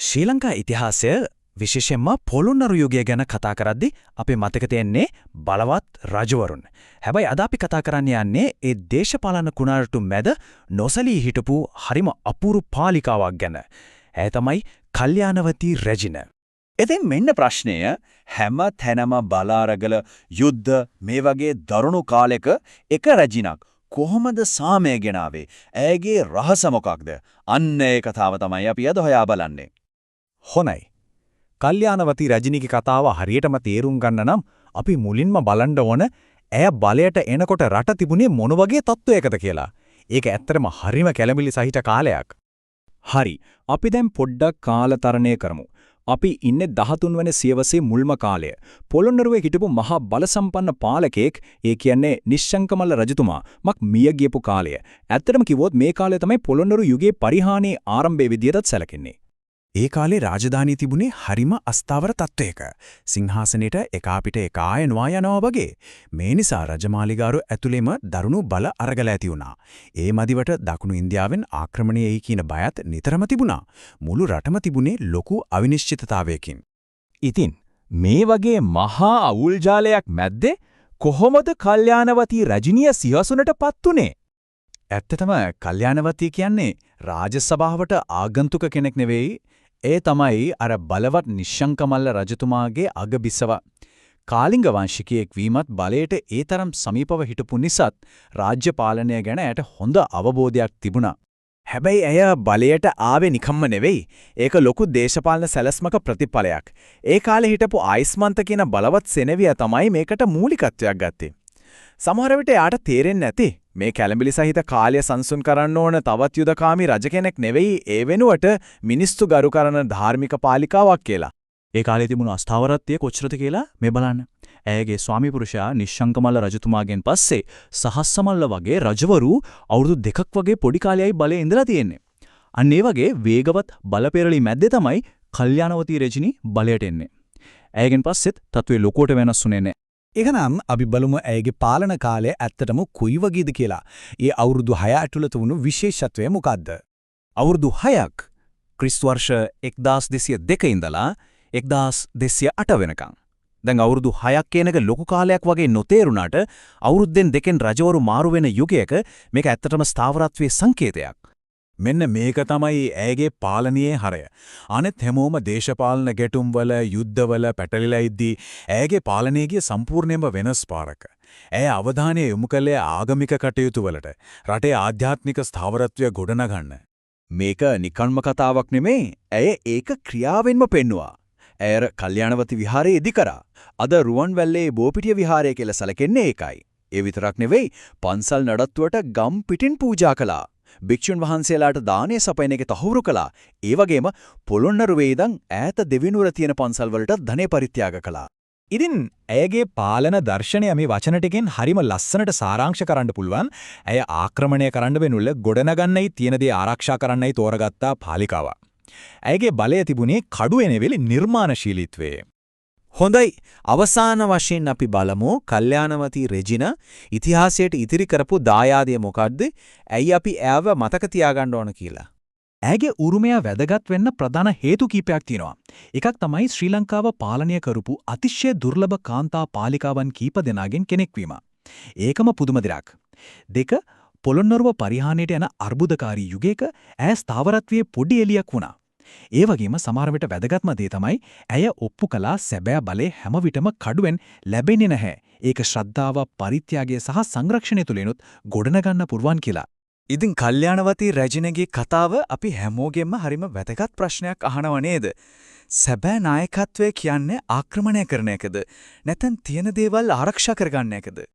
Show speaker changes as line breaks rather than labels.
ශ්‍රී ලංකා ඉතිහාසය විශේෂයෙන්ම පොළොන්නරු යුගය ගැන කතා කරද්දී අපේ මතක තියෙන්නේ බලවත් රජවරුන්. හැබැයි අද අපි කතා කරන්න යන්නේ ඒ දේශපාලන කුණාටු මැද නොසලී හිටපු හරිම අපූර්ව පාලිකාවක් ගැන. ඒ තමයි කල්යාණවතී රැජින.
ඉතින් මෙන්න ප්‍රශ්නය හැම තැනම බලාරගල යුද්ධ මේ වගේ දරුණු කාලෙක එක රැජිනක් කොහොමද සාමය ගෙනාවේ? ඇයගේ රහස මොකක්ද? අන්න ඒ කතාව තමයි අපි අද හොයා බලන්නේ.
හොනයි. කල්යාණවතී රැජිනීගේ කතාව හරියටම තේරුම් ගන්න නම් අපි මුලින්ම බලන්න ඕන ඇය බලයට එනකොට රට තිබුණේ මොන වගේ තත්වයකද කියලා. ඒක ඇත්තටම හරිම කැළඹිලි සහිත කාලයක්. හරි. අපි දැන් පොඩ්ඩක් කාලතරණය කරමු. අපි ඉන්නේ 13 වෙනි සියවසේ මුල්ම කාලය. පොළොන්නරුවේ හිටපු මහා බලසම්පන්න පාලකෙක්, ඒ කියන්නේ නිශ්ශංකමල්ල රජතුමා මක් මිය ගියපු කාලය. ඇත්තටම කිව්වොත් මේ කාලය තමයි පොළොන්නරු යුගයේ පරිහානියේ ආරම්භයේ විදියටත් සැලකෙන්නේ. ඒ කාලේ රාජධානිය තිබුණේ හරිම අස්ථාවර තත්වයක. සිංහාසනෙට එකාපිට එකා යනවා යනවා වගේ. මේ නිසා රජමාලිගාරු ඇතුළේම දරුණු බල අරගල ඇති වුණා. ඒ මදිවට දකුණු ඉන්දියාවෙන් ආක්‍රමණය එයි කියන බයත් නිතරම තිබුණා. මුළු රටම තිබුණේ ලොකු අවිනිශ්චිතතාවයකින්. ඉතින් මේ වගේ මහා අවුල් ජාලයක් මැද්දේ කොහොමද කල්යාණවතී රැජිනිය සිහසුනටපත් උනේ? ඇත්තටම කල්යාණවතී කියන්නේ රාජසභාවට ආගන්තුක කෙනෙක් නෙවෙයි. ඒ තමයි අර බලවත් නිශ්ශංකමල්ල රජතුමාගේ අගබිසව. කාලිංග වංශිකයෙක් වීමත් බලයට ඒ තරම් සමීපව හිටපු නිසාත් රාජ්‍ය පාලනය ගැන ඇයට හොඳ අවබෝධයක් තිබුණා. හැබැයි ඇය බලයට ආවේ නිකම්ම නෙවෙයි. ඒක ලොකු දේශපාලන සැලැස්මක ප්‍රතිඵලයක්. ඒ කාලේ හිටපු ආයිස්මන්ත කියන බලවත් සෙනෙවිය තමයි මේකට මූලිකත්වයක් ගත්තේ. සමහර විට යාට තේරෙන්නේ නැති මේ කැළඹිලි සහිත කාලය සංසුන් කරන්න ඕන තවත් යුදකාමී රජ කෙනෙක් නෙවෙයි, ඒ වෙනුවට මිනිස්සු ගරු කරන ධාර්මික පාලිකාවක් කියලා. ඒ කාලේ තිබුණු අස්ථාවරත්වය කොච්චරද කියලා මේ බලන්න. ඇයගේ ස්වාමි පුරුෂයා නිශ්ශංකමල්ල රජතුමාගෙන් පස්සේ සහස්සමල්ල වගේ රජවරු අවුරුදු 2ක් වගේ පොඩි කාලයයි බලේ ඉඳලා තියෙන්නේ. අන්න ඒ වගේ වේගවත් බලපෙරළි මැද්දේ තමයි කල්යාණවතී රැජිනී බලයට එන්නේ. ඇයගෙන් පස්සෙත් තත්ත්වය ලොකුවට වෙනස් වුණේ නැහැ.
එහෙනම් අපි බලමු ඇයගේ පාලන කාලය ඇත්තටම කුයි වගේද කියලා. ඒ අවුරුදු 6 ඇතුළත වුණු විශේෂත්වය මොකද්ද?
අවුරුදු 6ක් ක්‍රිස්තු වර්ෂ 1202 ඉඳලා 1208 වෙනකම්. දැන් අවුරුදු 6ක් කියන එක ලොකු කාලයක් වගේ නොතේරුණාට අවුරුද්දෙන් දෙකෙන් රජවරු මාරු වෙන යුගයක මේක ඇත්තටම ස්ථාවරත්වයේ සංකේතයක්.
මෙන්න මේක තමයි ඇයගේ පාලනයේ හරය. අනෙත් හැමෝම දේශපාලන ගැටුම්වල යුද්ධවල පැටලිලා ඉද්දී ඇයගේ පාලනයේ සම්පූර්ණයෙන්ම වෙනස් පාරක. ඇය අවධානය යොමු කළේ ආගමික කටයුතු වලට, රටේ ආධ්‍යාත්මික ස්ථාවරත්වය ගොඩනගන්න.
මේක නිකන්ම කතාවක් නෙමෙයි. ඇය ඒක ක්‍රියාවෙන්ම පෙන්නුවා. ඇය කල්යාණවතී විහාරය ඉදි කරා. අද රුවන්වැල්ලේ බෝපිටිය විහාරය කියලා සැලකෙන්නේ ඒකයි. ඒ විතරක් නෙවෙයි, පන්සල් නඩත්තුවට ගම් පිටින් පූජා කළා. භික්ෂුන් වහන්සේලාට දානය සපයන එක තහවුරු කළා. ඒ වගේම පොළොන්නරුවේ ඉඳන් ඈත දෙවිනුවර තියෙන පන්සල් වලට ධනෙ පරිත්‍යාග කළා.
ඉතින් ඇයගේ පාලන දර්ශනය මේ වචන ටිකෙන් හරිම ලස්සනට සාරාංශ කරන්න පුළුවන්. ඇය ආක්‍රමණය කරන්න වෙනුල ගොඩනගන්නයි තියෙන දේ ආරක්ෂා කරන්නයි තෝරගත්තා පාලිකාවක්. ඇයගේ බලය තිබුණේ කඩුවේ නෙවෙයි නිර්මාණශීලීත්වයේ.
හොඳයි. අවසාන වශයෙන් අපි බලමු කල්යාණවතී රැජින ඉතිහාසයට ඉතිරි කරපු දායාදය මොකද්ද? ඇයි අපි ඇයව මතක තියාගන්න ඕන කියලා.
ඇයගේ උරුමය වැදගත් වෙන්න ප්‍රධාන හේතු කීපයක් තියෙනවා. එකක් තමයි ශ්‍රී ලංකාව පාලනය කරපු අතිශය දුර්ලභ කාන්තා පාලිකාවන් කීප දෙනාගෙන් කෙනෙක් වීම. ඒකම පුදුම දෙයක්. දෙක, පොළොන්නරුව පරිහානියට යන අර්බුදකාරී යුගයක ඇය ස්ථාවරත්වයේ පොඩි එලියක් වුණා. ඒ වගේම සමහර විට වැදගත්ම දේ තමයි ඇය ඔප්පු කළා සැබෑ බලේ හැම විටම කඩුවෙන් ලැබෙන්නේ නැහැ. ඒක ශ්‍රද්ධාව, පරිත්‍යාගය සහ සංරක්ෂණය තුලිනුත් ගොඩනගන්න පුරුවන් කියලා.
ඉතින් කල්යාණවතී රැජිනගේ කතාව අපි හැමෝගෙම හරිම වැදගත් ප්‍රශ්නයක් අහනව නේද? සැබෑ නායකත්වය කියන්නේ ආක්‍රමණය කරන එකද? නැත්නම් තියෙන දේවල් ආරක්ෂා කරගන්න එකද?